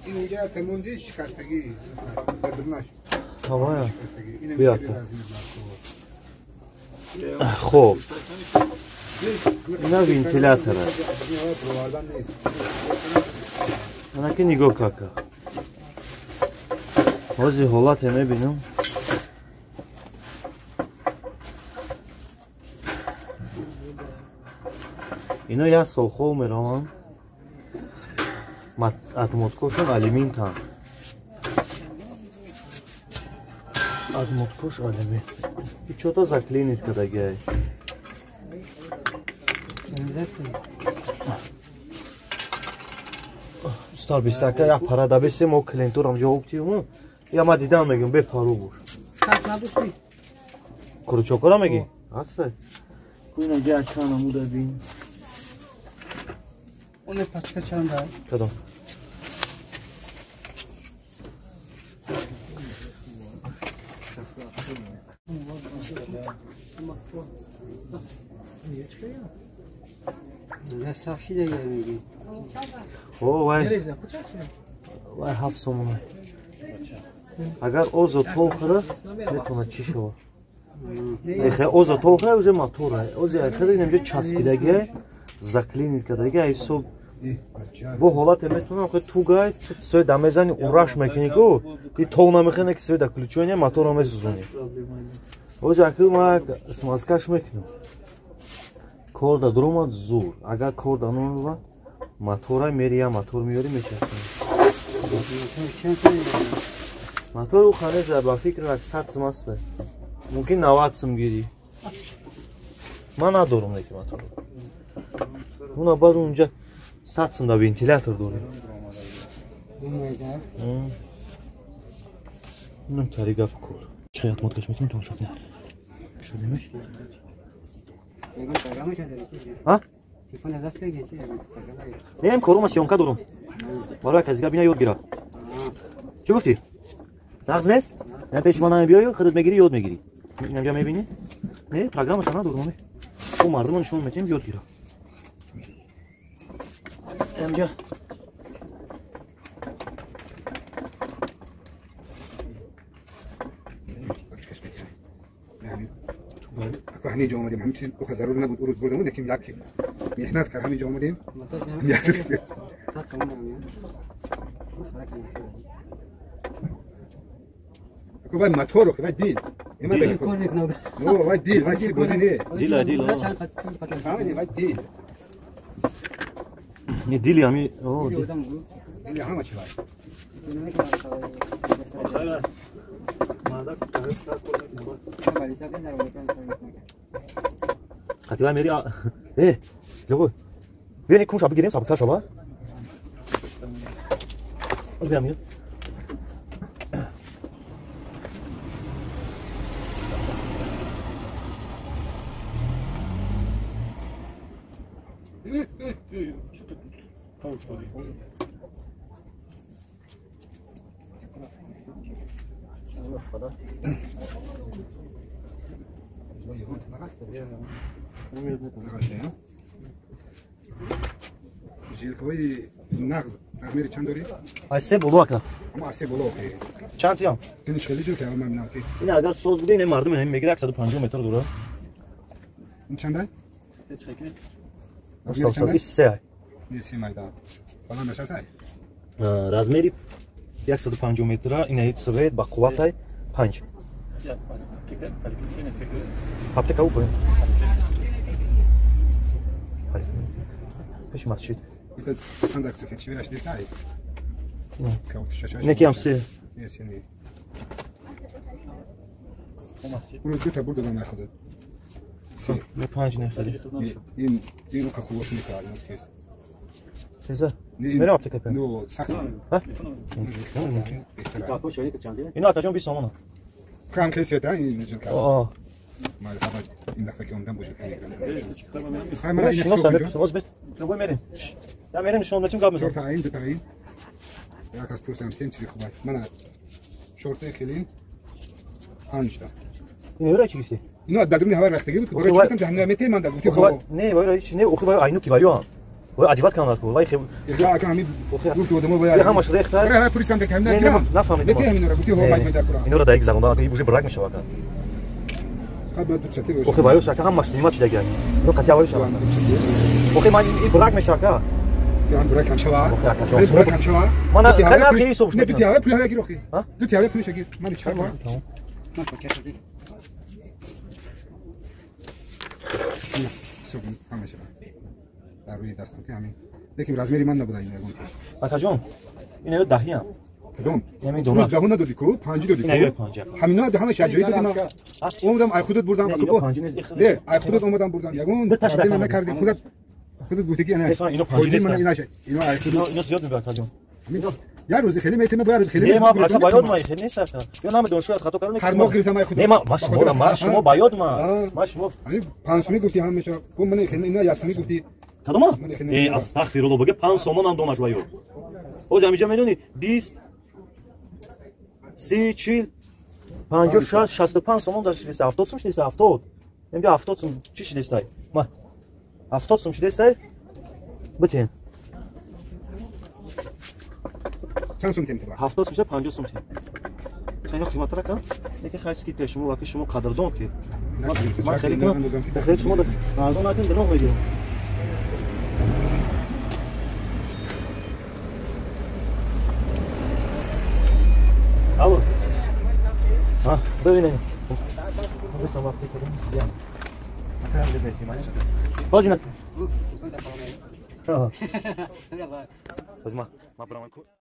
این اینجا تموندی شکستگی بدرناش تمام شکستگی اینم بیا می‌تونی تو. لازم خب اینا وینتیلاتوره انا که نگاه کاکا حاضی حالت میبینم اینا یه سال خوب میرون اتماتکوشون علمین تن اتماتکوش علمین چه تا заклинит кадагай стар бисака я парада бесе мо клиентурам ҷавоб тиюм я ма дидам мегум бе пару бур шас надушти курчокора меги аста куина ҷа чана муда бин оне пачка чанда кадом я сахши да меги о вай береза кучаси вай 7 сомон агар озо толхра метавонад чӣ шавад ехе озо толхра уже мотора ози ахира инамҷа часпидагия заклинит кадагия ҳисоб бо ҳолате метавонам хе тугай свет дамезани ураш мекунӣ ку и тол намехӯне ки свет включоне мотора месӯзонӣ ози ахир ма смазкаш мекунам кор да дуромад зур агар кор да номад мотора мери я мотор миёри мечаснӣ мотор у хане за ба фикр 100 сум аст мумкин 90 сум гирӣ ман надорам неки мотор уна баъд унҷа 100 сум да вентилятор дорем инам тари гап кор чӣ автомат мекунем тамошо кунем шудемеш а нем корум сёнка дорум барои казига бина ёд гира чӣ гуфтӣ нағз нест я пеши ман биёи худат мегирӣ ёд мегирӣ инҷа мебинӣ не программаша надорум о мардумо нишон метем ёд гира инҷа همین جا آمدیم همین چیز او ضرور نبود او روز بردمون یکیم یک میحنت کرد همین جا آمدیم اکو باید موتور رو باید دیل اینا بگو نو باید دیل باید چیز بازی نه دیل دیل همین باید دیل نه دیلی همین دیل همه چی باید خطیبه میری جواب بیانی کمش آب بگیریم سابقتر شما بیام میاد ژیلکای نغز رزمیری چند داری؟ ای سه بلوکه اما سه بلوکه چند تیام؟ این اشکالی جو که من میبینم که این اگر سوز بوده این مردم همین میگیره 150 متر دوره این چنده؟ این سه این سه میدان فلان بشه سه رزمیری 150 متر این هیچ سوید با قوت 5 аптека упоем пеши масҷид это сандакса ки чӣ ваш дистай неки ам се اون دو تا بود دادن نخوده به 5 نخری این رو که خوبش میکرد کس تیزه میرم اپتیکا پن نو سخت ها اینو اتاجون 20 سومونه کام کسی تا این جن کار آه مال خبر این دفعه که اومدم بوجه های من شما سامت سواز بت رو میریم یا میریم شما میتونیم قبل شورت عین بتاعین یا کاستو سامتیم چیزی خوبه من شورت خیلی آنجا این رو چیزی اینو دادم نه هوا رختگی بود که برای چیکار کنم جهنم میته من دادم که نه وای چی نه او خو اینو کی وایو و عجیبت کنم کو وای خیلی یا کامی گفت ودمو یا باید همش ریخت برای های پلیس کم دکم نه گرام نفهمیدم بتی همین رو گفتی هو باید میاد کرا اینو رو دایک زدم که بوجه براک میشه واقعا قبل دو چته باشه اوخه وایو شکا همش نیمه چه دیگه رو قطعا وایو شکا اوخه من این براک میشه شکا یا براک هم شوا اوخه براک هم شوا من خیلی خیلی صبح نه بیتی های پلیس گیر اخی ها دو های پلیس گیر من چیکار کنم من پاکت دی صبح همش در روی دستم که همین لیکن رزمیری من نبوده این گونتش آقا جون اینو دهی ام کدوم یعنی روز دوناش دهونه دادی کو پنج دادی اینو کو پنج همینا ده همه شجاعی دادی ما اومدم ای خودت بردم اینو کو پنج نیست نه ای خودت اومدم بردم یگون تشکیل نکردی خودت گفتی که نه اینو پنج نیست من اینو ای خودت اینو زیاد میبرد آقا جون یا روز خیلی میتونه باید خیلی نه ما اصلا باید ما خیلی نیست اصلا یا نام دانشجو خطا کردن هر موقع گرفتم ای خودت نه ما شما باید ما شما یعنی 500 گفتی همیشه کو من خیلی اینا یاسمی گفتی کدوم ای استغفر الله بگه 5 سومون هم دونش وایو او زمیجا میدونی 20 30 40 50 60 65 سومون داشت لیست 70 سومش لیست 70 میگه 70 سوم چی شده است ما 70 سوم شده است بتین چند سوم تیم 70 سوم 50 سوم ساینا قیمت را کن دیگه خاص کی شما واقعا شما قدردان که ما خیلی کنم بخیر شما مردم نکن دروغ میگم آو ها ببینید بسم وقتی که باز نه باز ما برام